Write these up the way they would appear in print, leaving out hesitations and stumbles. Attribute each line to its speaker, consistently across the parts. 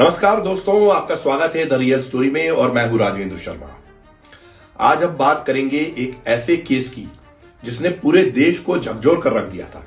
Speaker 1: नमस्कार दोस्तों, आपका स्वागत है द रियल स्टोरी में और मैं हूं राजेंद्र शर्मा। आज हम बात करेंगे एक ऐसे केस की जिसने पूरे देश को झकझोर कर रख दिया था।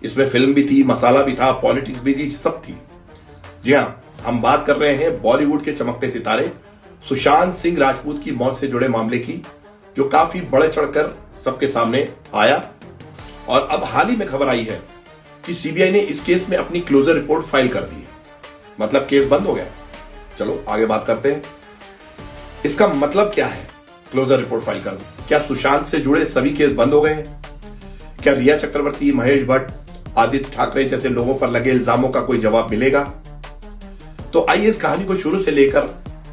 Speaker 1: इसमें फिल्म भी थी, मसाला भी था, पॉलिटिक्स भी थी, सब थी। जी हां, हम बात कर रहे हैं बॉलीवुड के चमकते सितारे सुशांत सिंह राजपूत की मौत से जुड़े मामले की, जो काफी बढ़ चढ़कर सबके सामने आया। और अब हाल ही में खबर आई है कि सीबीआई ने इस केस में अपनी क्लोजर रिपोर्ट फाइल कर दी है। मतलब केस बंद हो गया। चलो आगे बात करते हैं। इसका मतलब क्या है क्लोजर रिपोर्ट फाइल कर दी? क्या सुशांत से जुड़े सभी केस बंद हो गए हैं? क्या रिया चक्रवर्ती, महेश भट्ट, आदित्य ठाकरे जैसे लोगों पर लगे इल्जामों का कोई जवाब मिलेगा? तो आइए इस कहानी को शुरू से लेकर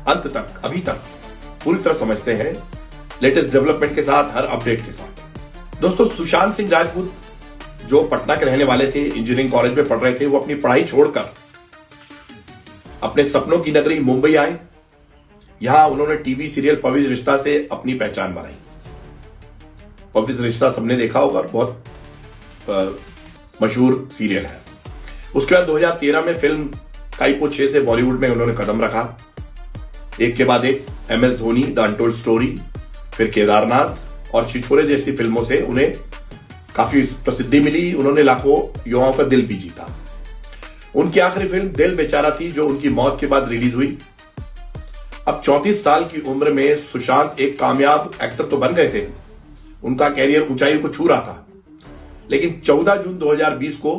Speaker 1: अंत तक, अभी तक पूरी तरह समझते हैं, लेटेस्ट डेवलपमेंट के साथ, हर अपडेट के साथ। दोस्तों, सुशांत सिंह राजपूत जो पटना के रहने वाले थे, इंजीनियरिंग कॉलेज में पढ़ रहे थे, वो अपनी पढ़ाई छोड़कर अपने सपनों की नगरी मुंबई आए। यहां उन्होंने टीवी सीरियल पवित्र रिश्ता से अपनी पहचान बनाई। पवित्र रिश्ता सबने देखा होगा, बहुत मशहूर सीरियल है। उसके बाद 2013 में फिल्म काइपो 6 से बॉलीवुड में उन्होंने कदम रखा। एक के बाद एक MS Dhoni, the untold story, फिर केदारनाथ और छिछोरे जैसी फिल्मों से उन्हें काफी प्रसिद्धि मिली। उन्होंने लाखों युवाओं का दिल भी जीता। उनकी आखिरी फिल्म दिल बेचारा थी, जो उनकी मौत के बाद रिलीज हुई। अब 34 साल की उम्र में सुशांत एक कामयाब एक्टर तो बन गए थे, उनका कैरियर ऊंचाई को छू रहा था। लेकिन 14 जून 2020 को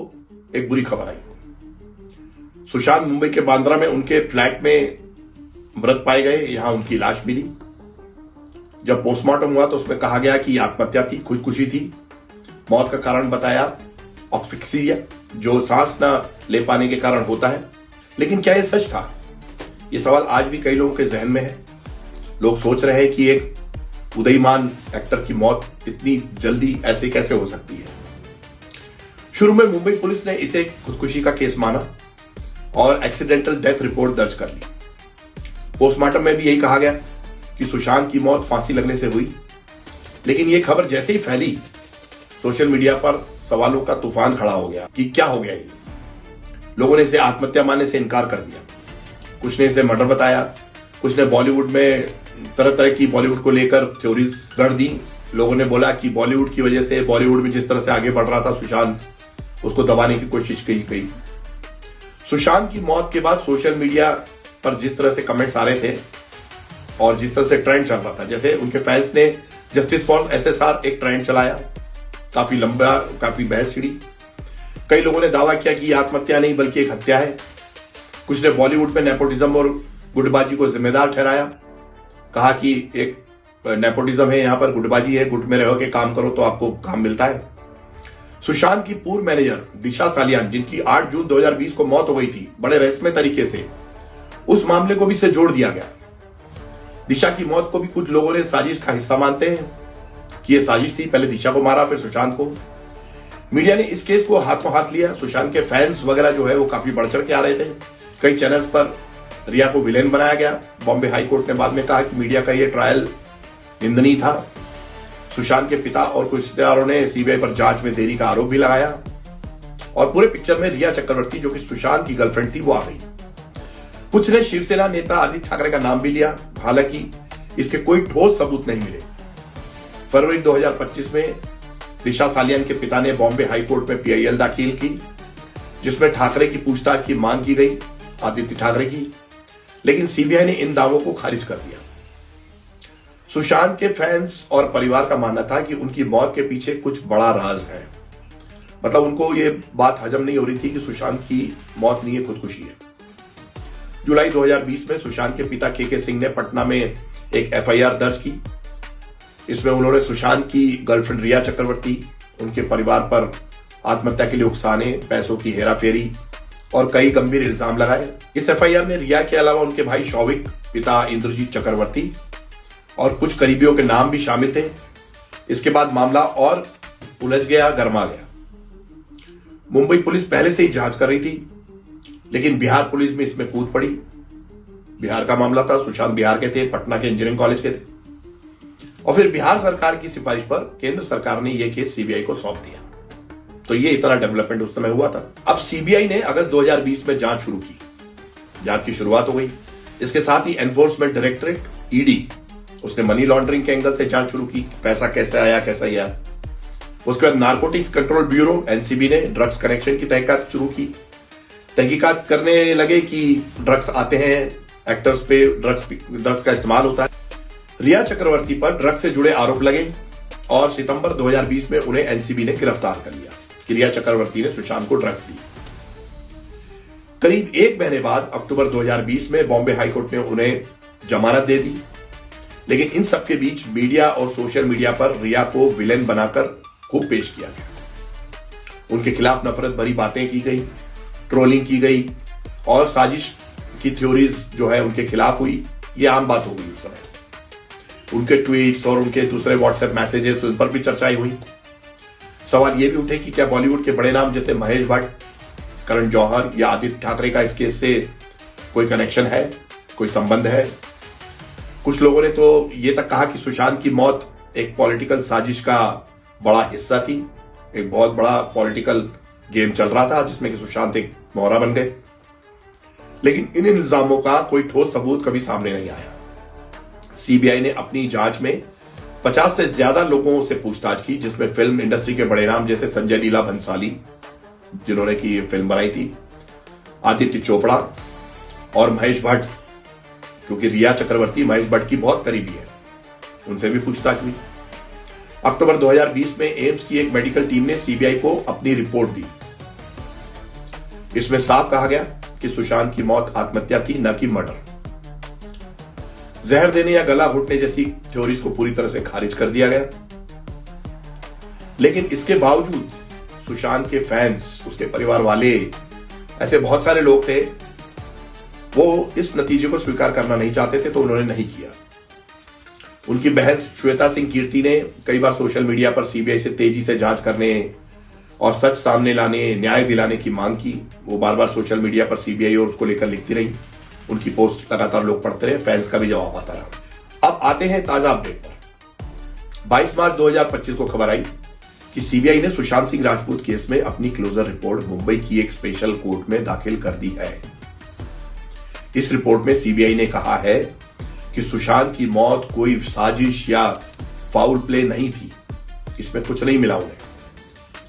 Speaker 1: एक बुरी खबर आई। सुशांत मुंबई के बांद्रा में उनके फ्लैट में मृत पाए गए। यहां उनकी लाश मिली। जब पोस्टमार्टम हुआ तो उसमें कहा गया कि आत्महत्या थी, खुदकुशी थी। मौत का कारण बताया ऑक्सिया, जो सांस न ले पाने के कारण होता है। लेकिन क्या यह सच था? यह सवाल आज भी कई लोगों के जहन में है। लोग सोच रहे हैं कि एक उदयमान एक्टर की मौत इतनी जल्दी ऐसे कैसे हो सकती है। शुरू में मुंबई पुलिस ने इसे खुदकुशी का केस माना और एक्सीडेंटल डेथ रिपोर्ट दर्ज कर ली। पोस्टमार्टम में भी यही कहा गया कि सुशांत की मौत फांसी लगने से हुई। लेकिन यह खबर जैसे ही फैली, सोशल मीडिया पर सवालों का तूफान खड़ा हो गया कि क्या हो गया ये। लोगों ने इसे आत्महत्या मानने से इनकार कर दिया। कुछ ने इसे मर्डर बताया। कुछ ने बॉलीवुड में तरह तरह की बॉलीवुड को लेकर थ्योरीज गढ़ दी। लोगों ने बोला कि बॉलीवुड की वजह से, बॉलीवुड में जिस तरह से आगे बढ़ रहा था सुशांत, उसको दबाने की कोशिश की गई। सुशांत की मौत के बाद सोशल मीडिया पर जिस तरह से कमेंट्स आ रहे थे और जिस तरह से ट्रेंड चल रहा था, जैसे उनके फैंस ने जस्टिस फॉर SSR एक ट्रेंड चलाया, काफी लंबा, काफी बहस छिड़ी। कई लोगों ने दावा किया कि आत्महत्या नहीं बल्कि एक हत्या है। कुछ ने बॉलीवुड में नेपोटिज्म और गुटबाजी को जिम्मेदार ठहराया। कहा कि एक नेपोटिज्म है, यहां पर गुटबाजी है, गुट में रह के काम करो तो आपको काम मिलता है। सुशांत की पूर्व मैनेजर दिशा सालियान, जिनकी 8 जून 2020 को मौत हो गई थी बड़े रहस्यमय तरीके से, उस मामले को भी इससे जोड़ दिया गया। दिशा की मौत को भी कुछ लोगों ने साजिश का हिस्सा मानते हैं कि यह साजिश थी, पहले दिशा को मारा फिर सुशांत को। मीडिया ने इस केस को हाथों हाथ लिया। सुशांत के फैंस वगैरह जो है वो काफी बढ़ चढ़ के आ रहे थे। कई चैनल्स पर रिया को विलेन बनाया गया। बॉम्बे हाई कोर्ट ने बाद में कहा कि मीडिया का यह ट्रायल निंदनीय था। सुशांत के पिता और कुछ रिश्तेदारों ने सीबीआई पर जांच में देरी का आरोप भी लगाया। और पूरे पिक्चर में रिया चक्रवर्ती, जो कि सुशांत की गर्लफ्रेंड थी, वो आ गई। कुछ ने शिवसेना नेता आदित्य ठाकरे का नाम भी लिया। हालांकि इसके कोई ठोस सबूत नहीं मिले। फरवरी 2025 में दिशा सालियान के पिता ने बॉम्बे हाई कोर्ट में PIL दाखिल की, जिसमें ठाकरे की पूछताछ की मांग की गई, आदित्य ठाकरे की। लेकिन सीबीआई ने इन दावों को खारिज कर दिया। सुशांत के फैंस और परिवार का मानना था कि उनकी मौत के पीछे कुछ बड़ा राज है। मतलब उनको ये बात हजम नहीं हो रही थी कि सुशांत की मौत नहीं है, खुदकुशी है। जुलाई 2020 में सुशांत के पिता KK सिंह ने पटना में एक FIR दर्ज की। इसमें उन्होंने सुशांत की गर्लफ्रेंड रिया चक्रवर्ती, उनके परिवार पर आत्महत्या के लिए उकसाने, पैसों की हेराफेरी और कई गंभीर इल्जाम लगाए। इस FIR में रिया के अलावा उनके भाई शौविक, पिता इंद्रजीत चक्रवर्ती और कुछ करीबियों के नाम भी शामिल थे। इसके बाद मामला और उलझ गया, गरमा गया। मुंबई पुलिस पहले से ही जांच कर रही थी, लेकिन बिहार पुलिस में इसमें कूद पड़ी। बिहार का मामला था, सुशांत बिहार के थे, पटना के इंजीनियरिंग कॉलेज के थे। और फिर बिहार सरकार की सिफारिश पर केंद्र सरकार ने यह केस सीबीआई को सौंप दिया। तो ये इतना डेवलपमेंट उस समय हुआ था। अब सीबीआई ने अगस्त 2020 में जांच शुरू की। जांच की शुरुआत हो गई। इसके साथ ही एनफोर्समेंट डायरेक्टरेट ईडी उसने मनी लॉन्ड्रिंग के एंगल से जांच शुरू की, पैसा कैसे आया कैसा आया। उसके बाद नारकोटिक्स कंट्रोल ब्यूरो एनसीबी ने ड्रग्स कनेक्शन की तहकीकात शुरू की। तहकीकात करने लगे कि ड्रग्स आते हैं, एक्टर्स पे ड्रग्स का इस्तेमाल होता है। रिया चक्रवर्ती पर ड्रग्स से जुड़े आरोप लगे और सितंबर 2020 में उन्हें एनसीबी ने गिरफ्तार कर लिया कि रिया चक्रवर्ती ने सुशांत को ड्रग्स दी। करीब एक महीने बाद अक्टूबर 2020 में बॉम्बे हाईकोर्ट ने उन्हें जमानत दे दी। लेकिन इन सबके बीच मीडिया और सोशल मीडिया पर रिया को विलेन बनाकर खूब पेश किया गया। उनके खिलाफ नफरत भरी बातें की गई, ट्रोलिंग की गई और साजिश की थ्योरीज जो है उनके खिलाफ हुई। ये आम बात हो गई उस समय। उनके ट्वीट्स और उनके दूसरे व्हाट्सएप मैसेजेस उन पर भी चर्चाएं हुई। सवाल ये भी उठे कि क्या बॉलीवुड के बड़े नाम जैसे महेश भट्ट, करण जौहर या आदित्य ठाकरे का इस केस से कोई कनेक्शन है, कोई संबंध है। कुछ लोगों ने तो ये तक कहा कि सुशांत की मौत एक पॉलिटिकल साजिश का बड़ा हिस्सा थी। एक बहुत बड़ा पॉलिटिकल गेम चल रहा था जिसमें कि सुशांत एक मोहरा बन गए। लेकिन इन इल्जामों का कोई ठोस सबूत कभी सामने नहीं आया। सीबीआई ने अपनी जांच में 50 से ज्यादा लोगों से पूछताछ की, जिसमें फिल्म इंडस्ट्री के बड़े नाम जैसे संजय लीला भंसाली जिन्होंने की फिल्म बनाई थी, आदित्य चोपड़ा और महेश भट्ट, क्योंकि रिया चक्रवर्ती महेश भट्ट की बहुत करीबी है, उनसे भी पूछताछ हुई। अक्टूबर 2020 में एम्स की एक मेडिकल टीम ने सीबीआई को अपनी रिपोर्ट दी। इसमें साफ कहा गया कि सुशांत की मौत आत्महत्या थी, न कि मर्डर। जहर देने या गला घोटने जैसी थ्योरीज को पूरी तरह से खारिज कर दिया गया। लेकिन इसके बावजूद सुशांत के फैंस, उसके परिवार वाले, ऐसे बहुत सारे लोग थे, वो इस नतीजे को स्वीकार करना नहीं चाहते थे, तो उन्होंने नहीं किया। उनकी बहन श्वेता सिंह कीर्ति ने कई बार सोशल मीडिया पर सीबीआई से तेजी से जांच करने और सच सामने लाने, न्याय दिलाने की मांग की। वो बार बार सोशल मीडिया पर सीबीआई और उसको लेकर लिखती रही। उनकी पोस्ट लगातार लोग पढ़ते रहे, फैंस का भी जवाब आता रहा। अब आते हैं ताजा अपडेट पर। 22 मार्च 2025 को खबर आई कि सीबीआई ने सुशांत सिंह राजपूत केस में अपनी क्लोजर रिपोर्ट मुंबई की एक स्पेशल कोर्ट में दाखिल कर दी है। इस रिपोर्ट में सीबीआई ने कहा है कि सुशांत की मौत कोई साजिश या फाउल प्ले नहीं थी। इसमें कुछ नहीं मिला उन्हें,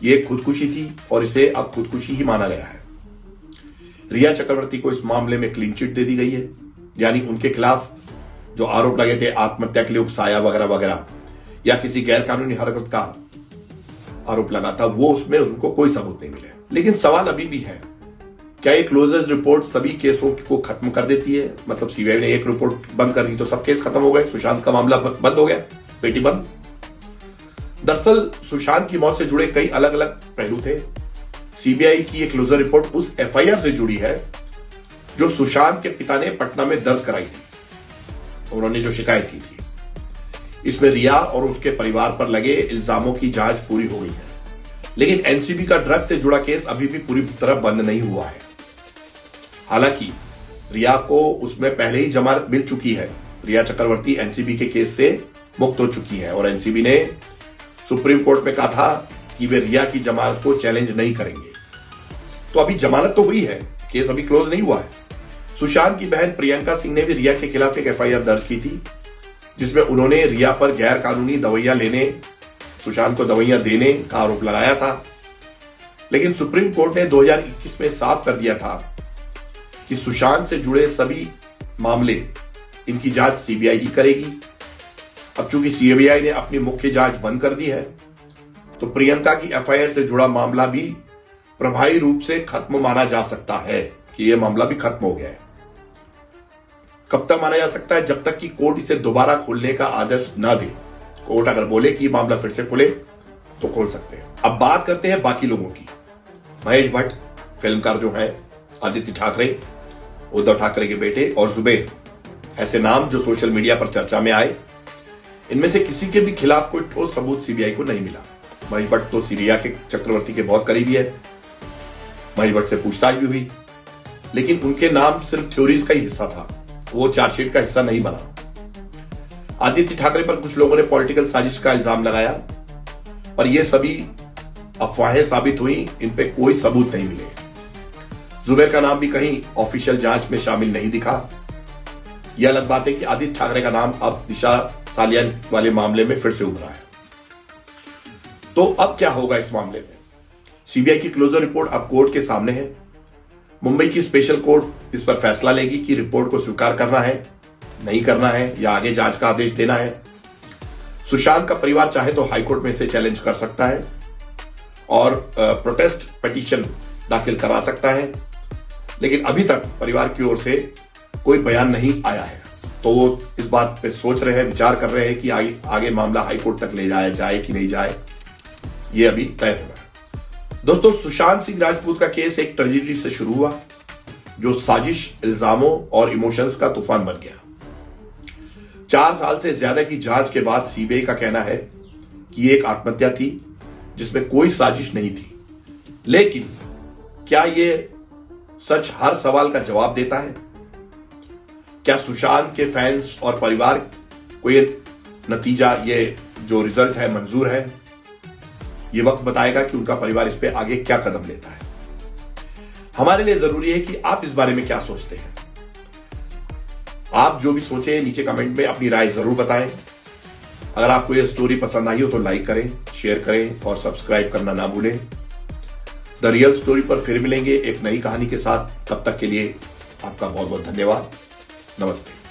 Speaker 1: ये खुदकुशी थी और इसे अब खुदकुशी ही माना गया है। रिया चक्रवर्ती को इस मामले में क्लीन चिट दे दी गई है, यानी उनके खिलाफ जो आरोप लगे थे आत्महत्या के लिए उकसाया वगैरह वगैरह या किसी गैरकानूनी हरकत का आरोप लगा था, वो उसमें उनको कोई सबूत नहीं मिले। लेकिन सवाल अभी भी है, क्या ये क्लोजर रिपोर्ट सभी केसों को खत्म कर देती है? मतलब सीबीआई ने एक रिपोर्ट बंद कर दी तो सब केस खत्म हो गए, सुशांत का मामला बंद हो गया, पेटी बंद। दरअसल सुशांत की मौत से जुड़े कई अलग अलग पहलू थे। सीबीआई की एक क्लोजर रिपोर्ट उस एफआईआर से जुड़ी है जो सुशांत के पिता ने पटना में दर्ज कराई थी। उन्होंने जो शिकायत की थी, इसमें रिया और उसके परिवार पर लगे इल्जामों की जांच पूरी हो गई है। लेकिन एनसीबी का ड्रग से जुड़ा केस अभी भी पूरी तरह बंद नहीं हुआ है। हालांकि रिया को उसमें पहले ही जमानत मिल चुकी है। रिया चक्रवर्ती एनसीबी के केस से मुक्त हो चुकी है और एनसीबी ने सुप्रीम कोर्ट में कहा था कि वे रिया की जमानत को चैलेंज नहीं करेंगे। तो अभी जमानत तो हुई है, केस अभी क्लोज नहीं हुआ है। सुशांत की बहन प्रियंका सिंह ने भी रिया के खिलाफ एक एफआईआर दर्ज की थी, जिसमें उन्होंने रिया पर गैर कानूनी दवाइयां लेने, सुशांत को दवाइयां देने का आरोप लगाया था। लेकिन सुप्रीम कोर्ट ने 2021 में साफ कर दिया था कि सुशांत से जुड़े सभी मामले, इनकी जांच सीबीआई ही करेगी। अब चूंकि सीबीआई ने अपनी मुख्य जांच बंद कर दी है, तो प्रियंका की एफआईआर से जुड़ा मामला भी प्रभावी रूप से खत्म माना जा सकता है कि यह मामला भी खत्म हो गया है। कब तक माना जा सकता है? जब तक कि कोर्ट इसे दोबारा खोलने का आदेश न दे। कोर्ट अगर बोले कि मामला फिर से खुले तो खोल सकते हैं। अब बात करते हैं बाकी लोगों की। महेश भट्ट फिल्मकार जो है, आदित्य ठाकरे, उद्धव ठाकरे के बेटे और जुबेर, ऐसे नाम जो सोशल मीडिया पर चर्चा में आए, इनमें से किसी के भी खिलाफ कोई ठोस सबूत सीबीआई को नहीं मिला। महेश भट्ट तो रिया के चक्रवर्ती के बहुत करीबी है, महेश भट्ट से पूछताछ भी हुई, लेकिन उनके नाम सिर्फ थ्योरीज का ही हिस्सा था, वो चार्जशीट का हिस्सा नहीं बना। आदित्य ठाकरे पर कुछ लोगों ने पॉलिटिकल साजिश का इल्जाम लगाया, पर ये सभी अफवाहें साबित हुई, इन पे कोई सबूत नहीं मिले। जुबैर का नाम भी कहीं ऑफिशियल जांच में शामिल नहीं दिखा। यह अलग बात है कि आदित्य ठाकरे का नाम अब दिशा सालियान वाले मामले में फिर से उभरा है। तो अब क्या होगा इस मामले में? सीबीआई की क्लोजर रिपोर्ट अब कोर्ट के सामने है। मुंबई की स्पेशल कोर्ट इस पर फैसला लेगी कि रिपोर्ट को स्वीकार करना है, नहीं करना है, या आगे जांच का आदेश देना है। सुशांत का परिवार चाहे तो हाईकोर्ट में इसे चैलेंज कर सकता है और प्रोटेस्ट पिटीशन दाखिल करा सकता है, लेकिन अभी तक परिवार की ओर से कोई बयान नहीं आया है। तो वो इस बात पे सोच रहे हैं, विचार कर रहे हैं कि आगे मामला हाईकोर्ट तक ले जाया जाए कि नहीं जाए, ये अभी तय होगा। दोस्तों, सुशांत सिंह राजपूत का केस एक ट्रेजेडी से शुरू हुआ जो साजिश, इल्जामों और इमोशंस का तूफान बन गया। 4 साल से ज्यादा की जांच के बाद सीबीआई का कहना है कि ये एक आत्महत्या थी जिसमें कोई साजिश नहीं थी। लेकिन क्या ये सच हर सवाल का जवाब देता है? क्या सुशांत के फैंस और परिवार को ये नतीजा, ये जो रिजल्ट है, मंजूर है? ये वक्त बताएगा कि उनका परिवार इस पे आगे क्या कदम लेता है। हमारे लिए जरूरी है कि आप इस बारे में क्या सोचते हैं। आप जो भी सोचे नीचे कमेंट में अपनी राय जरूर बताएं। अगर आपको ये स्टोरी पसंद आई हो तो लाइक करें, शेयर करें और सब्सक्राइब करना ना भूलें। द रियल स्टोरी पर फिर मिलेंगे एक नई कहानी के साथ। तब तक के लिए आपका बहुत बहुत धन्यवाद। नमस्ते।